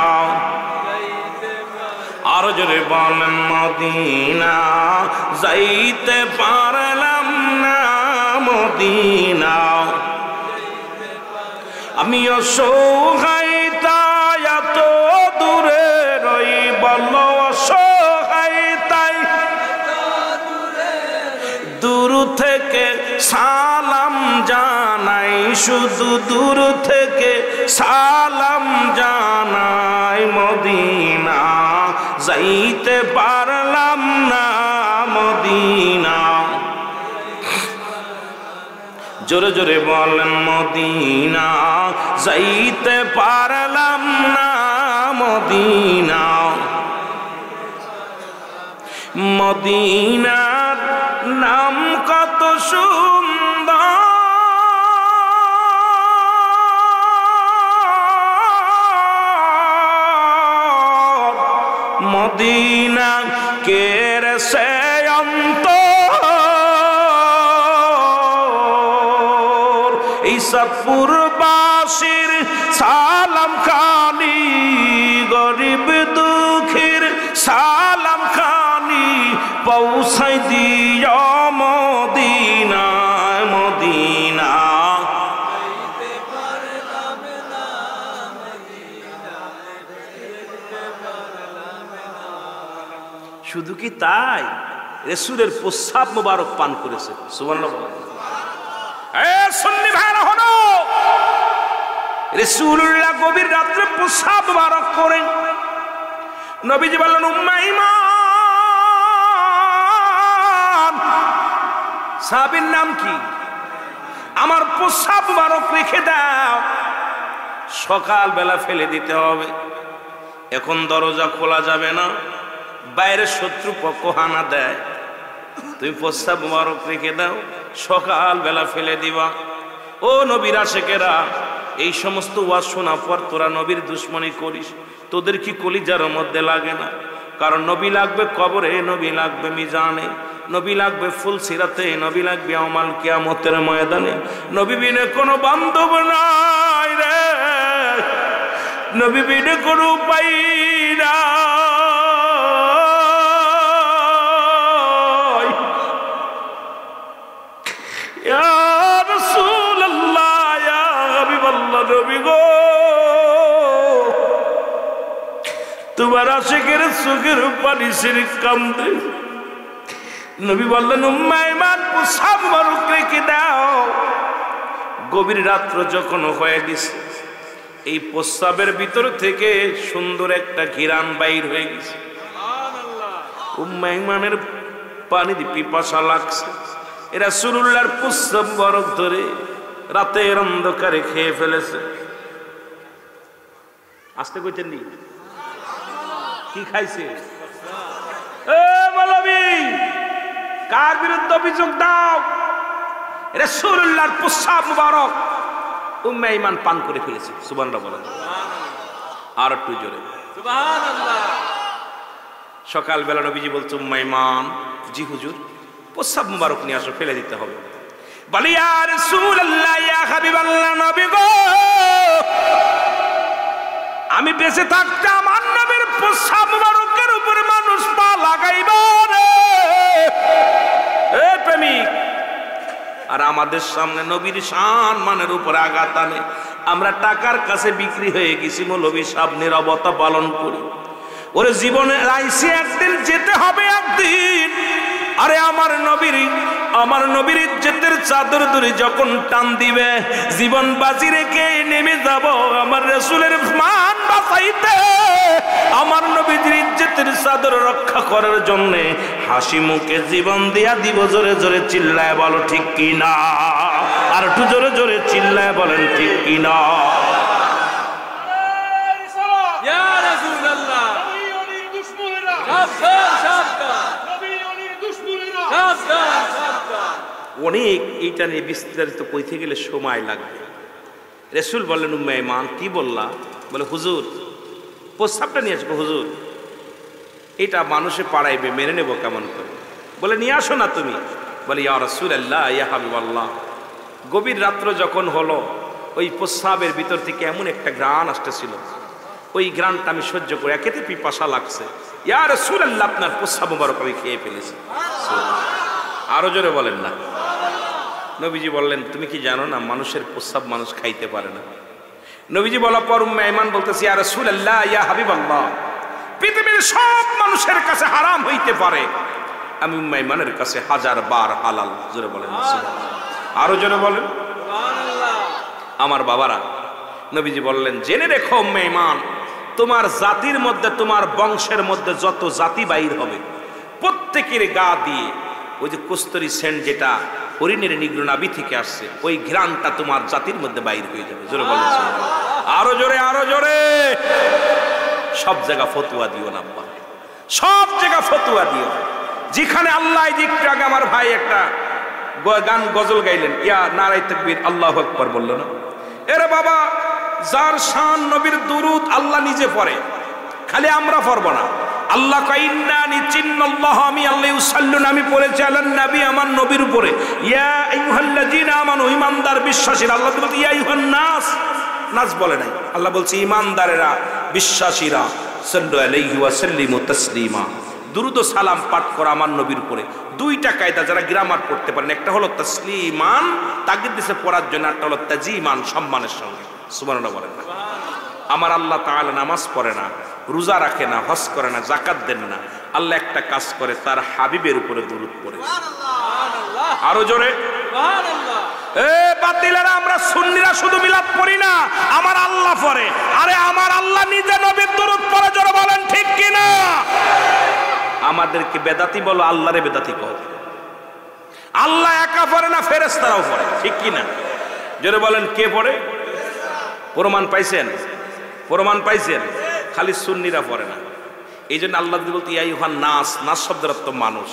A: আরো জোরে বলেন, মদিনা যাইতে পারলাম না, মদিনা। আমি অসহায় তাই এত দূরে রই, বল অসহায় তাই দূর থেকে সালাম জানাই, শুধু দূর থেকে সালাম জানাই। মদিনা যাইতে পারলাম না, মদিনা। জোরে জোরে বলেন, মদিনা যাইতে পারলাম না, মদিনা। মদিনার নাম কত সুন্দর, মদিনা কের সে অন্তর, ঈশাপুরবাসীর সালাম খানি, গরিব দুঃখীর সালাম খানি পৌঁছাই দিও মদিনা, মদিনা। শুধু কি তাই, রাসূলের প্রস্রাব মোবারক পান করেছে। সুবহানাল্লাহ। সুন্নি ভাইরা হলো, রাসূলুল্লাহ গভীর রাত্রে প্রস্রাব মোবারক করেন। নবীজি বললেন, উম্মে ঈমান, সাহাবীর নাম কি? আমার প্রস্রাব মোবারক রেখে দাও, সকালবেলা ফেলে দিতে হবে। এখন দরজা খোলা যাবে না, বাইরে শত্রু পক্ষ হানা দেয়। তুমি প্রস্রাব মোবারক রেখে দাও, সকালবেলা ফেলে দিবা। ও নবীর আশিকেরা, এই সমস্ত ওয়াজ শোনা পর তোরা নবীর দুশ্মনী করিস, তোদের কি কলিজার মধ্যে লাগে না? কারণ নবী লাগবে কবরে, নবী লাগবে মিজানে, নবী লাগবে ফুলসিরাতে, নবী লাগবে আমাল কিয়ামতের ময়দানে। নবী বিনে কোনো বান্ধব নাই রে, নবী বিনে কোনো উপায় নাই। ইয়া রাসূলুল্লাহ, ইয়া হাবিবাল্লাহ, নবী গো, তোমার আশিকের চোখের পানি ছেড়ে কান্দে। নবী বললেন, উম্মে ঈমান, প্রস্রাব মোবারক রেখে দাও। গভীর রাত্র যখন হয়ে গেছে, এই প্রস্রাবের ভিতর থেকে সুন্দর একটা ঘিরান বাইর হয়ে গেছে। উম্মে ঈমানের পানি পিপাসা লাগছে। রাসূলুল্লাহর প্রস্রাব মোবারক ধরে রাতের অন্ধকারে খেয়ে ফেলেছে। আসতে কইতেন নি কি খাইছে? মৌলবী, কার বিরুদ্ধে অভিযোগ দাও? রাসূলুল্লাহর প্রস্রাব মুবারক উম্মে ঈমান পান করে ফেলেছে। সুবহানাল্লাহ বলেন, আর একটু জোরে সুবহানাল্লাহ। সকালবেলা নবীজি বলছে, উম্মে ঈমান, জি হুজুর, প্রস্রাব মুবারক নিয়ে আসো, ফেলে দিতে হবে। বলি, ইয়া রাসূলুল্লাহ, ইয়া হাবিবাল্লাহ, নবী গো, আমি বেঁচে থাকতে আমার নবীর প্রস্রাব মুবারকের উপরে মানুষ পা লাগাইব রে। এ প্রেমিক, আর আমাদের সামনে নবীর সম্মানের উপরে আঘাত আনে। আমরা টাকার কাছে বিক্রি হয়ে গেছি, মৌলবী সাহেব নীরবতা পালন করি। ওরে জীবনে আইসি একদিন, যেতে হবে একদিন। আরে আমার নবীর ইজ্জতের চাদর ধরে যখন টান দিবে, জীবন বাজি রেখে নেমে যাব আমার রাসূলের মান বাঁচাইতে। আমার নবীর ইজ্জতের চাদর রক্ষা করার জন্য হাসি মুখে জীবন দিয়া দিব। জোরে জোরে চিল্লায় বলো ঠিক কি না? আর একটু জোরে জোরে চিল্লায় বলেন ঠিক কি না? অনেক এইটা নিয়ে বিস্তারিত কইতে গেলে সময় লাগবে। রাসূল বললেন, উম্মে ঈমান, কি বললা? বলে, হুজুর, প্রস্তাবটা নিয়ে আসবো হুজুর, এটা মানুষে পাড়াইবে, মেনে নেব কেমন করে? বলে, নিয়ে আসো না তুমি। বলে, ইয়া রাসূলুল্লাহ, ইয়া হাবিবাল্লাহ, গভীর রাত্র যখন হলো, ওই প্রস্রাবের ভিতর থেকে এমন একটা ঘ্রাণ আসতেছিল, ওই ঘ্রাণটা আমি সহ্য করে একেতে পিপাসা লাগছে। ইয়া রাসূলুল্লাহ, আপনার প্রস্রাব মুবারক আমি খেয়ে ফেলেছি। আরো জোরে বলেন না। নবীজি বললেন, তুমি কি জানো না মানুষের প্রস্রাব মানুষ খাইতে পারে না? নবীজি বলার পর উম্মে ঈমান বলতেছি, ইয়া রাসূলুল্লাহ, ইয়া হাবিবাল্লাহ, পৃথিবীর সব মানুষের কাছে হারাম হইতে পারে, আমি উম্মে ঈমানের কাছে 1000 বার হালাল। জোরে বলেন সুবহানাল্লাহ। আরো জোরে বলেন সুবহানাল্লাহ। আমার বাবারা, নবীজি বললেন, জেনে রেখো উম্মে ঈমান, তোমার জাতির মধ্যে, তোমার বংশের মধ্যে যত জাতি বাইর হবে, প্রত্যেকের গা দিয়ে ওই যে কস্তুরী সেন্ট, যেটা হরিণের নিগ্র নাভি থেকে আসছে, ওই ঘ্রাণটা তোমার জাতির মধ্যে বাইর হয়ে যাবে। জোরে বলেন আরো জোরে, আরো জোরে। সব জায়গা ফতুয়া দিও না, সব জায়গা ফতুয়া দিও। যেখানে আল্লাহ, একটু আগে আমার ভাই একটা গান গজল গাইলেন, ইয়া নারায়ে তাকবীর, আল্লাহু আকবার বললো না? এরে বাবা, যার শান নবীর দুরূদ আল্লাহ নিজে পড়ে, খালি আমরা পড়ব না। আল্লাহ কাইন্নানি চিন্নাল্লাহ, আমি আল্লাহ ইউসাল্লুন, আমি পড়েছি আলান নবী, আমার নবীর উপরে। ইয়া আইয়ুহাল্লাযীনা আমানু, ঈমানদার বিশ্বাসীরা। আল্লাহ বলতে ইয়া আইয়ুহান নাস, নাস বলে নাই, আল্লাহ বলছে ঈমানদারেরা, বিশ্বাসীরা, সাল্লু আলাইহি ওয়া সাল্লিমু তাসলিমা, দুরূদ ও সালাম পাঠ করা আমার নবীর উপরে। দুইটা কায়দা যারা গ্রামার পড়তে পারেন, একটা হলো তাসলিমান, তাগিদ দিছে পড়ার জন্য, একটা হলো তাজিমান, সম্মানের সঙ্গে। সুবহানাল্লাহ বলেন না? আমার আল্লাহ তাআলা নামাজ পড়ে না, রোজা রাখে না, হজ করে না, যাকাত দেন না, আল্লাহ একটা কাজ করে, তার হাবিবের উপরে দুরূদ পড়ে। আরো জোরে বাতিলেরা, আমরা সুন্নিরা শুধু মিলাদ পড়ি না, আমার আল্লাহ পড়ে। আরে আমার আল্লাহ নিজে নবীর দুরূদ পড়ে, জোরে বলেন ঠিক কিনা? আমাদেরকে বেদাতি বলো, আল্লাহরে বেদাতি কও। আল্লাহ একা পড়ে না, ফেরেশতারাও পড়ে, ঠিক কিনা? জোরে বলেন কে পড়ে? প্রমাণ পাইছেন? প্রমাণ পাইছেন? খালি সুন্নিরা পড়ে না। এই জন্য আল্লাহ বলতে ইয়া আইয়ুহান নাস, নাস শব্দের অর্থ মানুষ,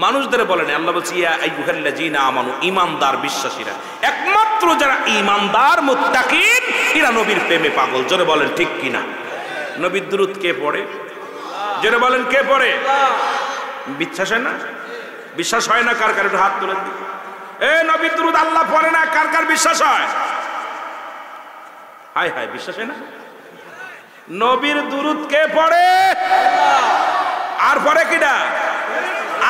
A: মানুষদের বলেন। আল্লাহ বলছে ইয়া আইয়ুহাল্লাযীনা আমানু, ঈমানদার বিশ্বাসীরা। একমাত্র যারা ঈমানদার মুত্তাকিন এরা নবীর প্রেমে পাগল। জোরে বলেন ঠিক কিনা? নবীর দুরূদ কে পড়ে? জোরে বলেন কে পড়ে? বিশ্বাস হয় না? বিশ্বাস হয় না কার কার? একটু হাত তুলে দিন। নবীর দুরূদ আল্লাহ পড়ে না, কার কার বিশ্বাস হয়? হায় হায়, বিশ্বাস হয় না? নবীর দুরূদ কে পড়ে? আর পড়ে কিনা?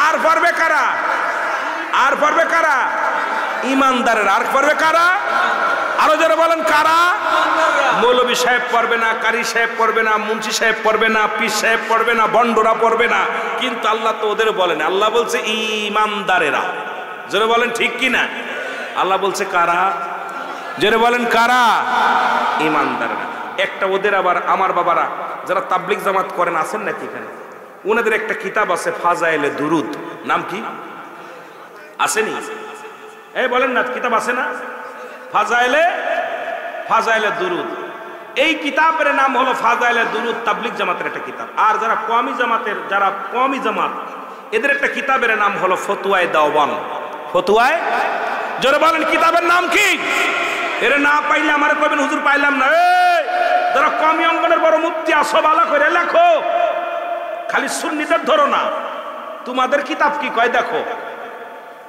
A: আর পড়বে কারা? আর পড়বে কারা? ঈমানদারের। আর পড়বে কারা? আরো যারা বলেন কারা? মৌলভী সাহেব পড়বে না, কারি সাহেব পড়বে না, মুন্সি সাহেব পড়বে না, পীর সাহেব পড়বে না, বন্ডরা পড়বে না। কিন্তু আল্লাহ তো ওদের বলেন, আল্লাহ বলছে ঈমানদারেরা। যারা বলেন ঠিক কিনা? আল্লাহ বলছে কারা? যারা বলেন কারা? ঈমানদারেরা। একটা ওদের আবার আমার বাবারা যারা তাবলিগ জামাত করেন আছেন নাকি এখানে? ওনাদের একটা কিতাব আছে ফাজাইলে দুরুদ। নাম কি? আসেনি? বলেন না, কিতাব আছে না? ফাজাইলে দুরুদ। এই কিতাবের নাম হলো ফাজাইলে দুরুদ, তাবলিগ জামাতের একটা কিতাব। আর যারা কওমি জামাত এদের একটা কিতাবের নাম হলো ফতুয়ায়ে দেওবান। ফতুয়ায়ে, যারা বলেন কিতাবের নাম কি? এর না পাইলে আমার কবেন হুজুর পাইলাম না। যারা কওমি অঙ্গনের বড় মুফতি আসো, ভালো করে লেখো, খালি সুন্নিদের ধরো না। তোমাদের কিতাব কি কয় দেখো।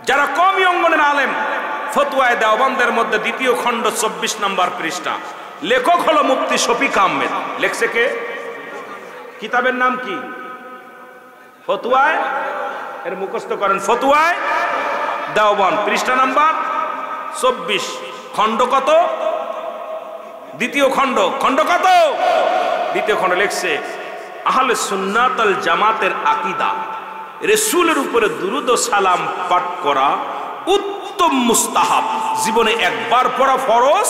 A: যারা কওমি অঙ্গনের আলেম, ফতুয়ায়ে দেওবন্দের মধ্যে 2য় খণ্ড 24 নম্বর পৃষ্ঠা। লেখক হলো মুফতি শফিক আহমেদ। লেখছে কে? কিতাবের নাম কি? ফতুয়ায়ে, এর মুখস্থ করেন, ফতুয়ায়ে দেওবন্দ, পৃষ্ঠা নাম্বার 24, খণ্ড কত? 2য় খণ্ড। খণ্ড কত? 2য় খণ্ড। লেখছে আহলে সুন্নাত আল জামাতের আকীদা, রাসূলের উপরে দুরূদ ও সালাম পাঠ করা উত্তম মুস্তাহাব। জীবনে একবার পড়া ফরজ,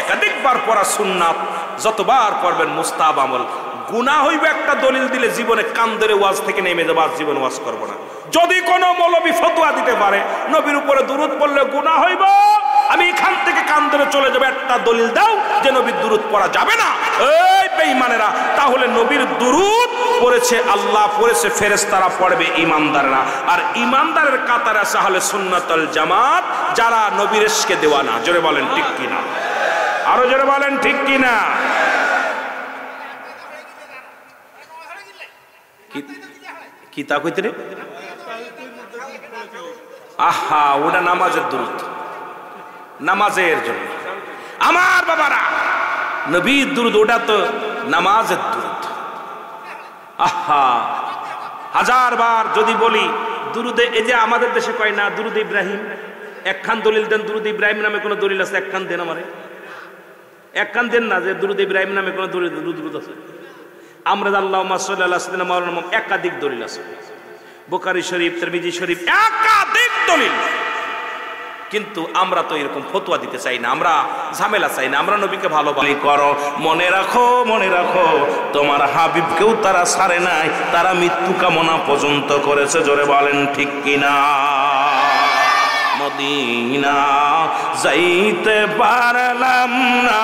A: একাধিকবার পড়া সুন্নাত, যতবার পড়বেন মুস্তাহাব আমল। গুনাহ হইবে একটা দলিল দিলে জীবনে কান ধরে ওয়াজ থেকে নেমে যাবো, আজ জীবন ওয়াজ করবো না। যদি কোনো মৌলবী ফতোয়া দিতে পারে নবীর উপরে দুরূদ পড়লে গুনাহ হইব, আমি এখান থেকে কান ধরে চলে যাবো, একটা দলিল দাও যে নবীর দুরূদ পড়া যাবে না। এই বেঈমানেরা, তাহলে নবীর দুরূদ পড়েছে আল্লাহ, পড়েছে ফেরেশতারা, পড়বে ঈমানদাররা। আর ঈমানদারের কাতারে আছে আহলে সুন্নাত ওয়াল জামাত, যারা নবীর ইশকে দেওয়ানা। জোরে বলেন ঠিক কিনা? আরো জোরে বলেন ঠিক কিনা? কি তা কইতে রে? আহা, ওটা নামাজের দুরূদ, নামাজের জন্য। আমার বাবারা, নবীর দুরূদ ওটা তো নামাজের দুরূদ। আহা, 1000 বার যদি বলি দুরূদে, এই যে আমাদের দেশে কয় না দুরূদ ইব্রাহিম, একখান দলিল দেন। দুরূদ ইব্রাহিম নামে কোন দলিল আছে? একখান দেন আমারে, একখান দেন না যে দুরূদ ইব্রাহিম নামে কোন দুরূদ আছে? আমরা আল্লাহুম্মা সাল্লি আলা সাইয়্যিদিনা মাওলানা, একাধিক দলিল আছে, বুখারী শরীফ, তিরমিজি শরীফ, একাধিক দলিল। কিন্তু আমরা তো এরকম ফতোয়া দিতে চাই না, আমরা ঝামেলা চাই না, আমরা নবীকে ভালোবাসি। করো, মনে রাখো, মনে রাখো, তোমার হাবিবকেও তারা ছাড়ে নাই, তারা মৃত্যু কামনা পর্যন্ত করেছে। জোরে বলেন ঠিক কিনা? মদিনা যাইতে পারলাম না,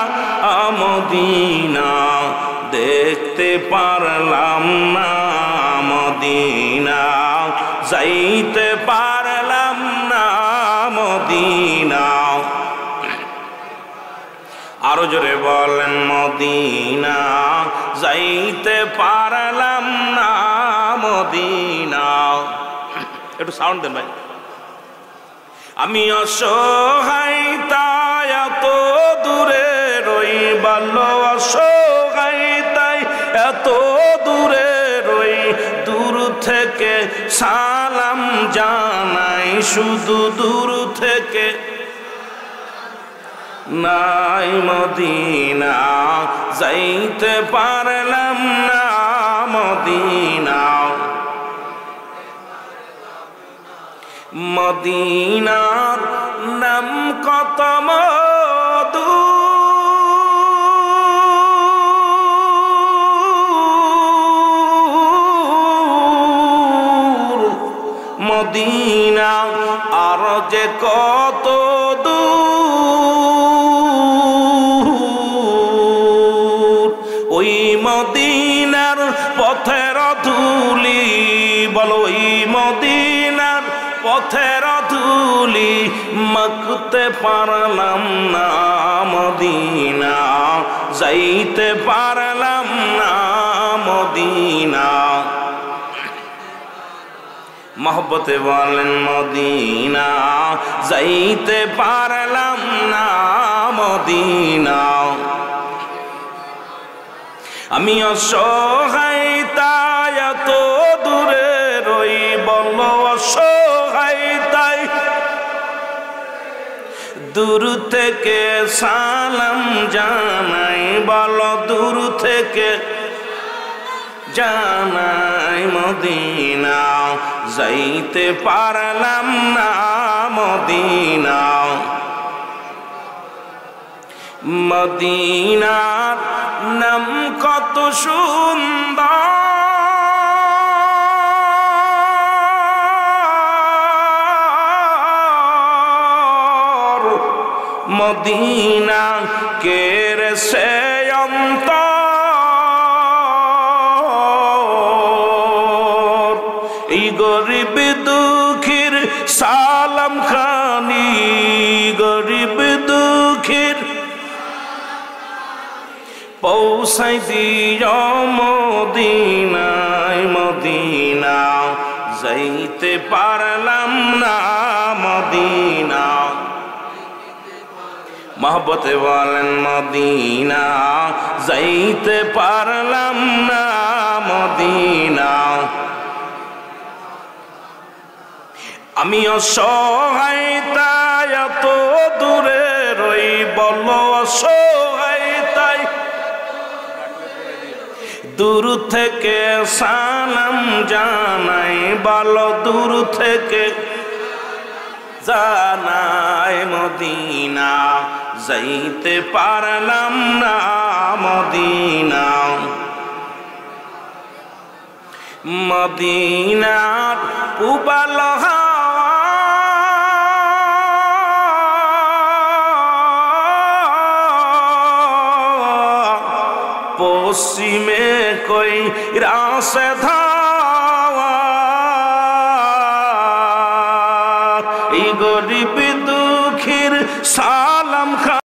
A: মদিনা দেখতে পারলাম না, মদিনা যাইতে পারলাম না, মদিনা। আরো জোরে বলেন, মদিনা যাইতে পারলাম না, মদিনা। একটু সাউন্ড দেন ভাই। আমি অসহায় তাই এত দূরে রই, ভালো অসহায় তাই এত দূরে রই, দূর থেকে সালাম জানাই, শুধু দূর থেকে। নাই মদিনা যাইতে পারলাম না, মদিনা মদিনার নাম কত মধু মদিনা আর যে কত দূর ওই মদিনার পথের ধুলি বলো ওই মদিনার পথের ধুলি মাখতে পারলাম না মদিনা যাইতে পারলাম না মদিনা মোহব্বতে বলেন মদিনা যাইতে পারলাম না মদিনা আমি অসহায় তাই এত দূরে রই বলো অসহায় তাই দূর থেকে সালাম জানাই বলো দূর থেকে জানাই মদিনা যাইতে পারলাম না মদিনা মদিনার নাম কত সুন্দর মদিনা কের সে অন্তর এই গরিব দুঃখীর সালাম খানি গরিব দুঃখীর পৌঁছাই দিও মদিনায় মদিনা যাইতে পারলাম না মদিনা মোহব্বতে বলেন মদিনা যাইতে পারলাম না মদিনা আমি অসহায় তাই এত দূরে রই বলো অসহায় তাই দূর থেকে সালাম জানাই বলো দূর থেকে জানাই মদিনা যাইতে পারলাম না মদিনা মদিনার পুবাল পশ্চিমে কই রাসে ধাওয়া এই গরিব দুঃখীর সালাম খা